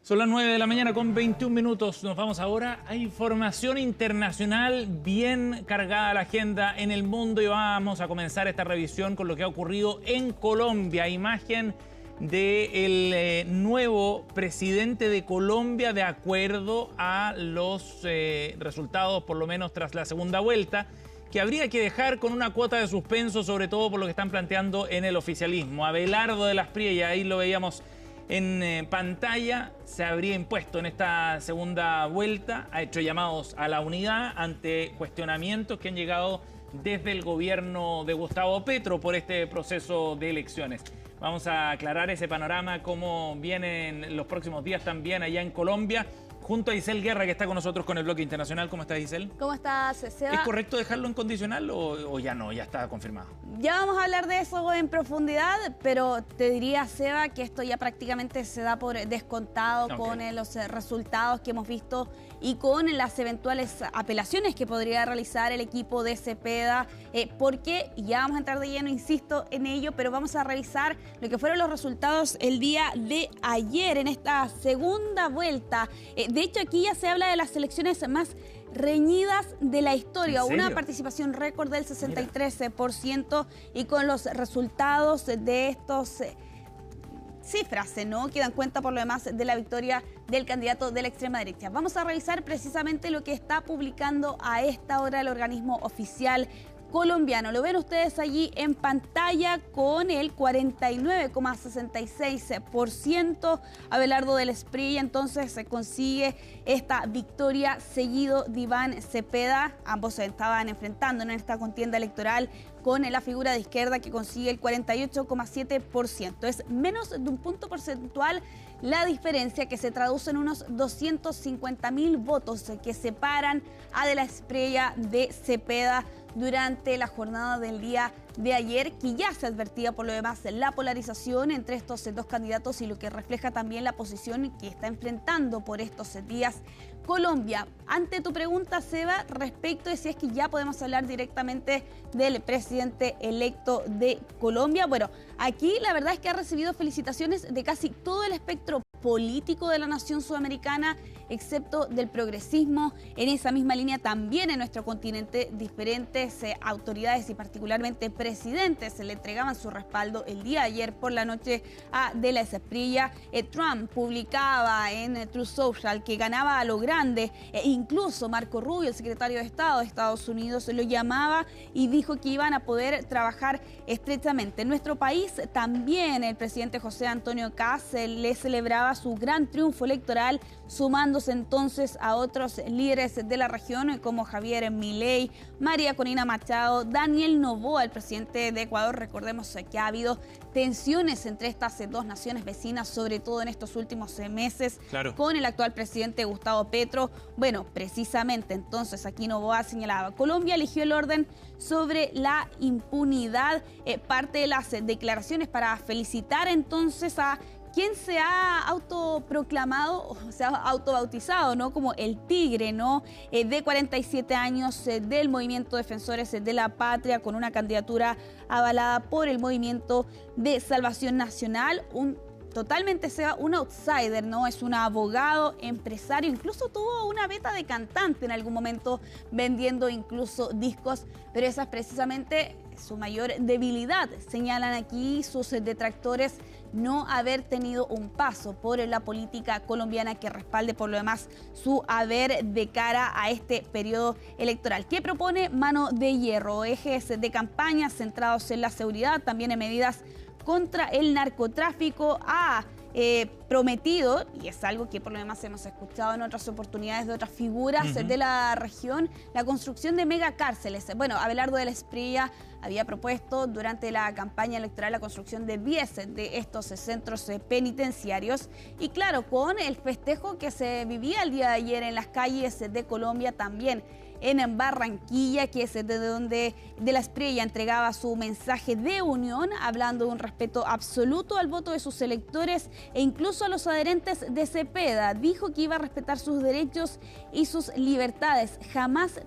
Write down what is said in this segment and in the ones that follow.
Son las 9 de la mañana con 21 minutos. Nos vamos ahora a información internacional bien cargada la agenda en el mundo y vamos a comenzar esta revisión con lo que ha ocurrido en Colombia. Imagen del nuevo presidente de Colombia de acuerdo a los resultados, por lo menos tras la segunda vuelta, que habría que dejar con una cuota de suspenso, sobre todo por lo que están planteando en el oficialismo. Abelardo de las Priellas, ahí lo veíamos en pantalla, se habría impuesto en esta segunda vuelta, ha hecho llamados a la unidad ante cuestionamientos que han llegado desde el gobierno de Gustavo Petro por este proceso de elecciones. Vamos a aclarar ese panorama, cómo vienen los próximos días también allá en Colombia, junto a Giselle Guerra, que está con nosotros con el Bloque Internacional. ¿Cómo estás, Giselle? ¿Cómo estás, Seba? ¿Es correcto dejarlo en condicional o ya no, ya está confirmado? Ya vamos a hablar de eso en profundidad, pero te diría, Seba, que esto ya prácticamente se da por descontado con los resultados que hemos visto y con las eventuales apelaciones que podría realizar el equipo de Cepeda, porque ya vamos a entrar de lleno, insisto, en ello, pero vamos a revisar lo que fueron los resultados el día de ayer en esta segunda vuelta. De hecho, aquí ya se habla de las elecciones más reñidas de la historia, una participación récord del 63% y con los resultados de estos cifras, ¿no? Que dan cuenta por lo demás de la victoria del candidato de la extrema derecha. Vamos a revisar precisamente lo que está publicando a esta hora el organismo oficial colombiano. Lo ven ustedes allí en pantalla con el 49,66%. Abelardo de las Priellas entonces se consigue esta victoria seguido de Iván Cepeda. Ambos se estaban enfrentando en esta contienda electoral con la figura de izquierda que consigue el 48,7%. Es menos de un punto porcentual la diferencia, que se traduce en unos 250.000 votos que separan a de las Priellas de Cepeda durante la jornada del día de ayer, que ya se advertía por lo demás la polarización entre estos dos candidatos y lo que refleja también la posición que está enfrentando por estos días Colombia. Ante tu pregunta, Seba, respecto de si es que ya podemos hablar directamente del presidente electo de Colombia, bueno, aquí la verdad es que ha recibido felicitaciones de casi todo el espectro político de la nación sudamericana, excepto del progresismo. En esa misma línea también en nuestro continente diferentes autoridades y particularmente presidentes se le entregaban su respaldo el día de ayer por la noche a de las Priellas. Trump publicaba en Truth Social que ganaba a lo grande, incluso Marco Rubio, el secretario de Estado de Estados Unidos, lo llamaba y dijo que iban a poder trabajar estrechamente. En nuestro país también el presidente José Antonio Kast le celebraba su gran triunfo electoral, sumándose entonces a otros líderes de la región como Javier Milei, María Corina Machado, Daniel Noboa, el presidente de Ecuador. Recordemos que ha habido tensiones entre estas dos naciones vecinas, sobre todo en estos últimos meses, con el actual presidente Gustavo Petro. Bueno, precisamente entonces aquí Noboa señalaba, Colombia eligió el orden sobre la impunidad, parte de las declaraciones para felicitar entonces a quien se ha autoproclamado, o se ha autobautizado, ¿no?, como el Tigre, ¿no?, de 47 años del Movimiento Defensores de la Patria, con una candidatura avalada por el Movimiento de Salvación Nacional, totalmente sea un outsider, ¿no? Es un abogado, empresario, incluso tuvo una beta de cantante en algún momento, vendiendo incluso discos, pero esa es precisamente su mayor debilidad. Señalan aquí sus detractores no haber tenido un paso por la política colombiana que respalde por lo demás su haber de cara a este periodo electoral. ¿Qué propone Mano de Hierro? Ejes de campaña centrados en la seguridad, también en medidas contra el narcotráfico. Ha prometido, y es algo que por lo demás hemos escuchado en otras oportunidades de otras figuras de la región, la construcción de megacárceles. Bueno, Abelardo de las Priellas había propuesto durante la campaña electoral la construcción de 10 de estos centros penitenciarios. Y claro, con el festejo que se vivía el día de ayer en las calles de Colombia, también en Barranquilla, que es de donde de las Priellas entregaba su mensaje de unión, hablando de un respeto absoluto al voto de sus electores e incluso a los adherentes de Cepeda. Dijo que iba a respetar sus derechos y sus libertades. Jamás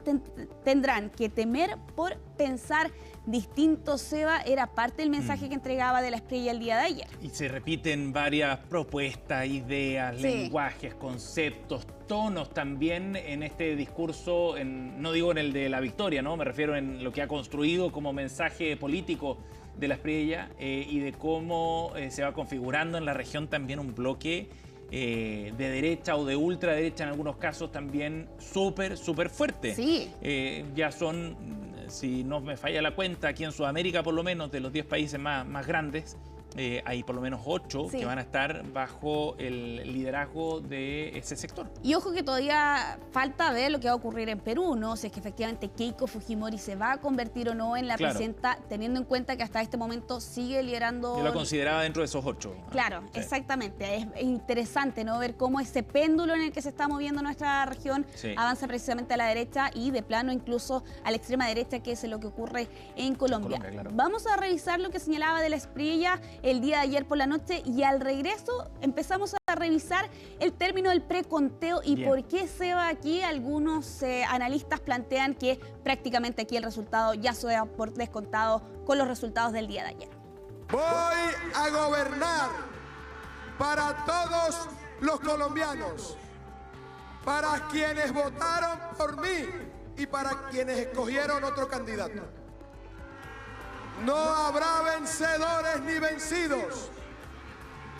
tendrán que temer por pensar distinto, Seba, era parte del mensaje que entregaba de la Espriella el día de ayer. Y se repiten varias propuestas, ideas, Sí. lenguajes, conceptos, tonos también en este discurso, no digo en el de la victoria, ¿no? Me refiero en lo que ha construido como mensaje político de la Espriella y de cómo se va configurando en la región también un bloque de derecha o de ultraderecha en algunos casos también súper fuerte. Sí. Ya son, si no me falla la cuenta, aquí en Sudamérica por lo menos, de los 10 países más grandes, hay por lo menos 8 Sí. que van a estar bajo el liderazgo de ese sector. Y ojo que todavía falta ver lo que va a ocurrir en Perú, ¿no? Si es que efectivamente Keiko Fujimori se va a convertir o no en la Claro. presidenta, teniendo en cuenta que hasta este momento sigue liderando... Yo lo consideraba dentro de esos 8. Claro, Sí. exactamente. Es interesante, ¿no? Ver cómo ese péndulo en el que se está moviendo nuestra región Sí. avanza precisamente a la derecha y de plano incluso a la extrema derecha, que es lo que ocurre en Colombia. Claro. Vamos a revisar lo que señalaba de la Espriella el día de ayer por la noche y al regreso empezamos a revisar el término del preconteo y Bien. por qué, Seba, aquí algunos analistas plantean que prácticamente aquí el resultado ya se da por descontado con los resultados del día de ayer. Voy a gobernar para todos los colombianos, para quienes votaron por mí y para quienes escogieron otro candidato. No habrá vencedores ni vencidos,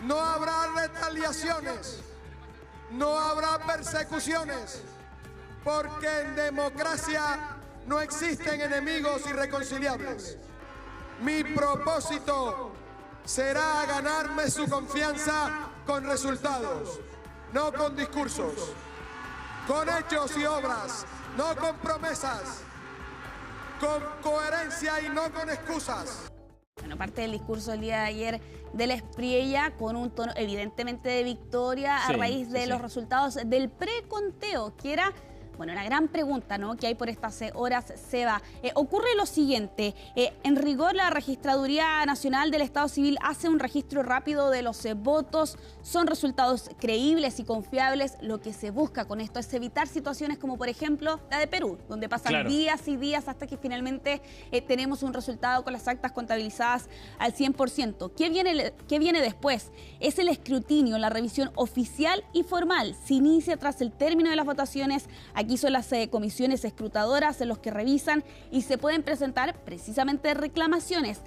no habrá retaliaciones, no habrá persecuciones, porque en democracia no existen enemigos irreconciliables. Mi propósito será ganarme su confianza con resultados, no con discursos, con hechos y obras, no con promesas, con coherencia y no con excusas. Bueno, parte del discurso del día de ayer de la Espriella con un tono evidentemente de victoria a Sí, raíz de sí. los resultados del preconteo, que era, bueno, la gran pregunta, ¿no?, que hay por estas horas, Seba. Ocurre lo siguiente, en rigor la Registraduría Nacional del Estado Civil hace un registro rápido de los votos, son resultados creíbles y confiables. Lo que se busca con esto es evitar situaciones como por ejemplo la de Perú, donde pasan Claro. días y días hasta que finalmente tenemos un resultado con las actas contabilizadas al 100%. ¿Qué viene después? Es el escrutinio, la revisión oficial y formal. Se inicia tras el término de las votaciones. Aquí son las comisiones escrutadoras en los que revisan y se pueden presentar precisamente reclamaciones.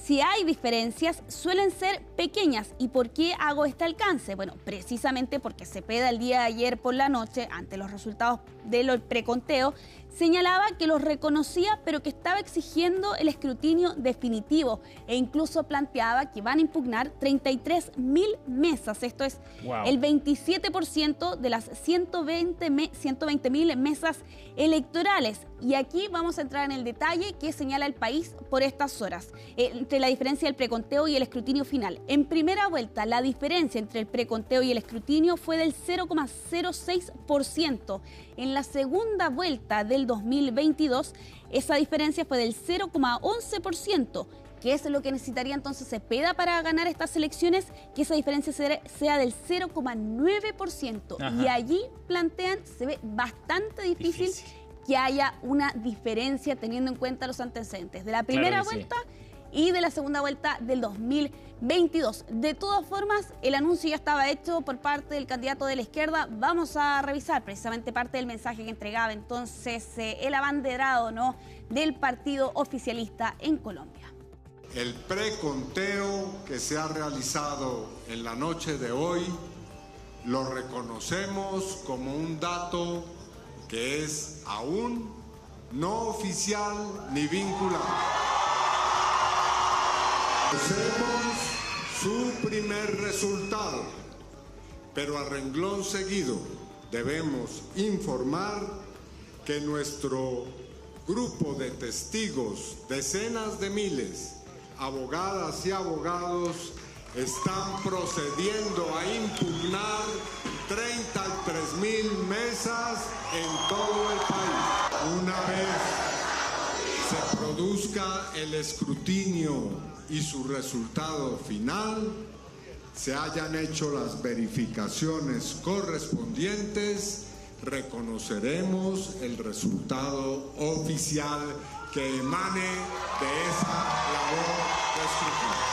Si hay diferencias, suelen ser pequeñas. ¿Y por qué hago este alcance? Bueno, precisamente porque Cepeda el día de ayer por la noche, ante los resultados del preconteo, señalaba que los reconocía, pero que estaba exigiendo el escrutinio definitivo e incluso planteaba que van a impugnar 33.000 mesas. Esto es Wow. el 27% de las 120.000 mesas electorales. Y aquí vamos a entrar en el detalle que señala el país por estas horas, entre la diferencia del preconteo y el escrutinio final. En primera vuelta, la diferencia entre el preconteo y el escrutinio fue del 0,06%. En la segunda vuelta del 2022, esa diferencia fue del 0,11%. ¿Qué es lo que necesitaría entonces Cepeda para ganar estas elecciones? Que esa diferencia sea del 0,9%. Ajá. Y allí plantean, se ve bastante difícil que haya una diferencia teniendo en cuenta los antecedentes de la primera Claro que sí. vuelta y de la segunda vuelta del 2022. De todas formas, el anuncio ya estaba hecho por parte del candidato de la izquierda. Vamos a revisar precisamente parte del mensaje que entregaba entonces el abanderado, ¿no?, del partido oficialista en Colombia. El preconteo que se ha realizado en la noche de hoy lo reconocemos como un dato que es aún no oficial ni vinculante. Conocemos su primer resultado, pero a renglón seguido debemos informar que nuestro grupo de testigos, decenas de miles, abogadas y abogados, están procediendo a impugnar 33.000 mesas en todo el país. Una vez se produzca el escrutinio y su resultado final, se hayan hecho las verificaciones correspondientes, reconoceremos el resultado oficial que emane de esa labor de escrutinio.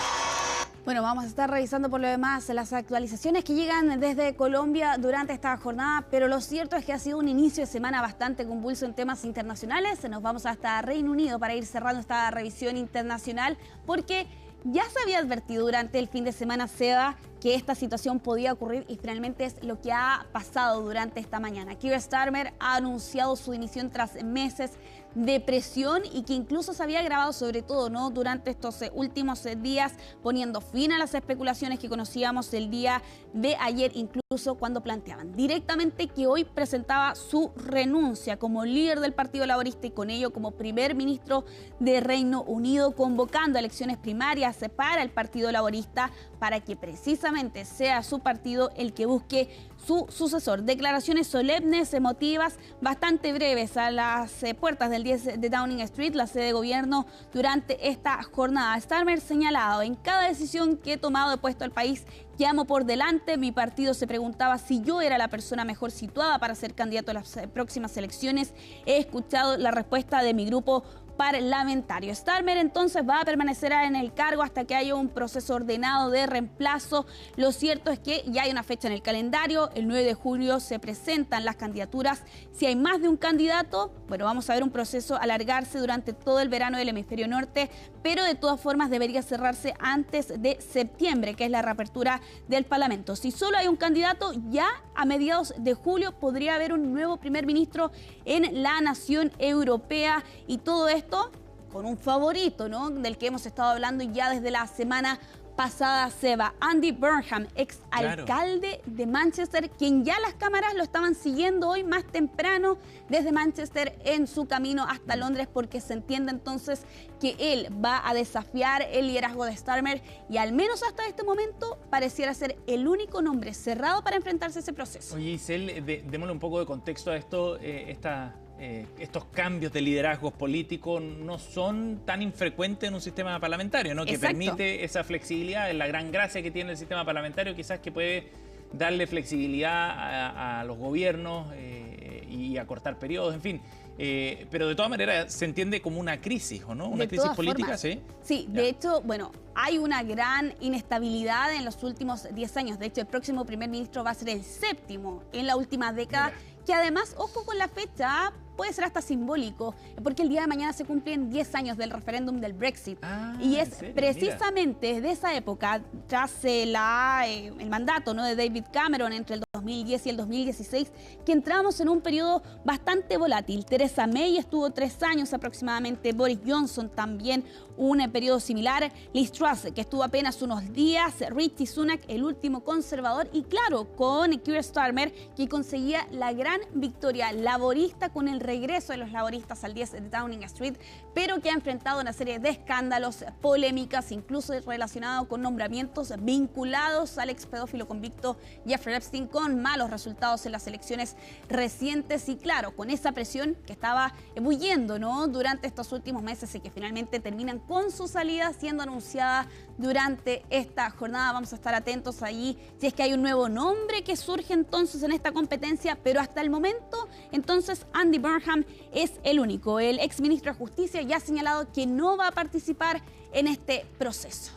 Bueno, vamos a estar revisando por lo demás las actualizaciones que llegan desde Colombia durante esta jornada, pero lo cierto es que ha sido un inicio de semana bastante convulso en temas internacionales. Nos vamos hasta Reino Unido para ir cerrando esta revisión internacional, porque ya se había advertido durante el fin de semana, Seba, que esta situación podía ocurrir y finalmente es lo que ha pasado durante esta mañana. Keir Starmer ha anunciado su dimisión tras meses de presión y que incluso se había grabado sobre todo, ¿no?, durante estos últimos días, poniendo fin a las especulaciones que conocíamos el día de ayer, incluso cuando planteaban directamente que hoy presentaba su renuncia como líder del Partido Laborista y con ello como primer ministro de Reino Unido, convocando a elecciones primarias para el Partido Laborista para que precisamente sea su partido el que busque su sucesor. Declaraciones solemnes, emotivas, bastante breves a las puertas del 10 de Downing Street, la sede de gobierno, durante esta jornada. Starmer señalado: en cada decisión que he tomado he puesto al país que amo por delante. Mi partido se preguntaba si yo era la persona mejor situada para ser candidato a las próximas elecciones. He escuchado la respuesta de mi grupo parlamentario. Starmer entonces va a permanecer en el cargo hasta que haya un proceso ordenado de reemplazo. Lo cierto es que ya hay una fecha en el calendario, el 9 de julio se presentan las candidaturas. Si hay más de un candidato, bueno, vamos a ver un proceso alargarse durante todo el verano del hemisferio norte, pero de todas formas debería cerrarse antes de septiembre, que es la reapertura del Parlamento. Si solo hay un candidato, ya a mediados de julio podría haber un nuevo primer ministro en la nación europea, y todo esto con un favorito, ¿no?, del que hemos estado hablando ya desde la semana pasada, Seba, Andy Burnham, ex alcalde de Manchester, quien ya las cámaras lo estaban siguiendo hoy más temprano desde Manchester en su camino hasta Londres, porque se entiende entonces que él va a desafiar el liderazgo de Starmer y al menos hasta este momento pareciera ser el único nombre cerrado para enfrentarse a ese proceso. Oye, Isel, démosle un poco de contexto a esto. Estos cambios de liderazgos políticos no son tan infrecuentes en un sistema parlamentario, ¿no? Que permite esa flexibilidad. Es la gran gracia que tiene el sistema parlamentario, quizás, que puede darle flexibilidad a los gobiernos y acortar periodos, en fin. Pero de todas maneras se entiende como una crisis, ¿o no? Una crisis política, ¿sí? Sí, de hecho, bueno, hay una gran inestabilidad en los últimos 10 años. De hecho, el próximo primer ministro va a ser el 7º en la última década. Que además, ojo con la fecha, puede ser hasta simbólico, porque el día de mañana se cumplen 10 años del referéndum del Brexit. Y es precisamente desde esa época, tras el mandato, ¿no?, de David Cameron entre el 2010 y el 2016, que entramos en un periodo bastante volátil. Theresa May estuvo 3 años aproximadamente, Boris Johnson también un periodo similar, Liz Truss, que estuvo apenas unos días, Rishi Sunak, el último conservador, y claro, con Keir Starmer, que conseguía la gran victoria laborista con el regreso de los laboristas al 10 de Downing Street, pero que ha enfrentado una serie de escándalos, polémicas, incluso relacionados con nombramientos vinculados al ex pedófilo convicto Jeffrey Epstein, con malos resultados en las elecciones recientes y claro, con esa presión que estaba ebulliendo, ¿no?, durante estos últimos meses y que finalmente terminan con su salida siendo anunciada durante esta jornada. Vamos a estar atentos allí si es que hay un nuevo nombre que surge entonces en esta competencia, pero hasta el momento entonces Andy Burnham es el único. El ex ministro de Justicia ya ha señalado que no va a participar en este proceso.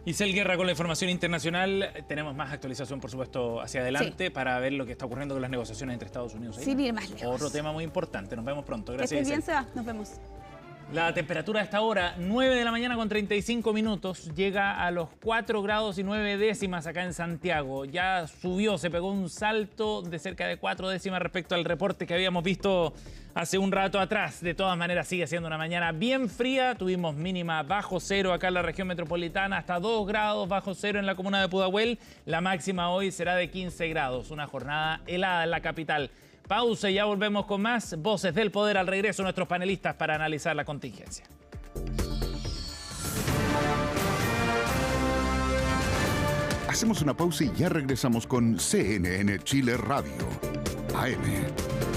Isel Guerra con la información internacional. Tenemos más actualización, por supuesto, hacia adelante para ver lo que está ocurriendo con las negociaciones entre Estados Unidos y Sin ir más lejos. Otro tema muy importante. Nos vemos pronto. Gracias, que estés bien, Isel. Seba. Nos vemos. La temperatura a esta hora, 9 de la mañana con 35 minutos, llega a los 4 grados y 9 décimas acá en Santiago. Ya subió, se pegó un salto de cerca de 4 décimas respecto al reporte que habíamos visto hace un rato atrás. De todas maneras, sigue siendo una mañana bien fría. Tuvimos mínima bajo cero acá en la región metropolitana, hasta 2 grados bajo cero en la comuna de Pudahuel. La máxima hoy será de 15 grados, una jornada helada en la capital. Pausa y ya volvemos con más Voces del Poder. Al regreso, nuestros panelistas para analizar la contingencia. Hacemos una pausa y ya regresamos con CNN Chile Radio, AM.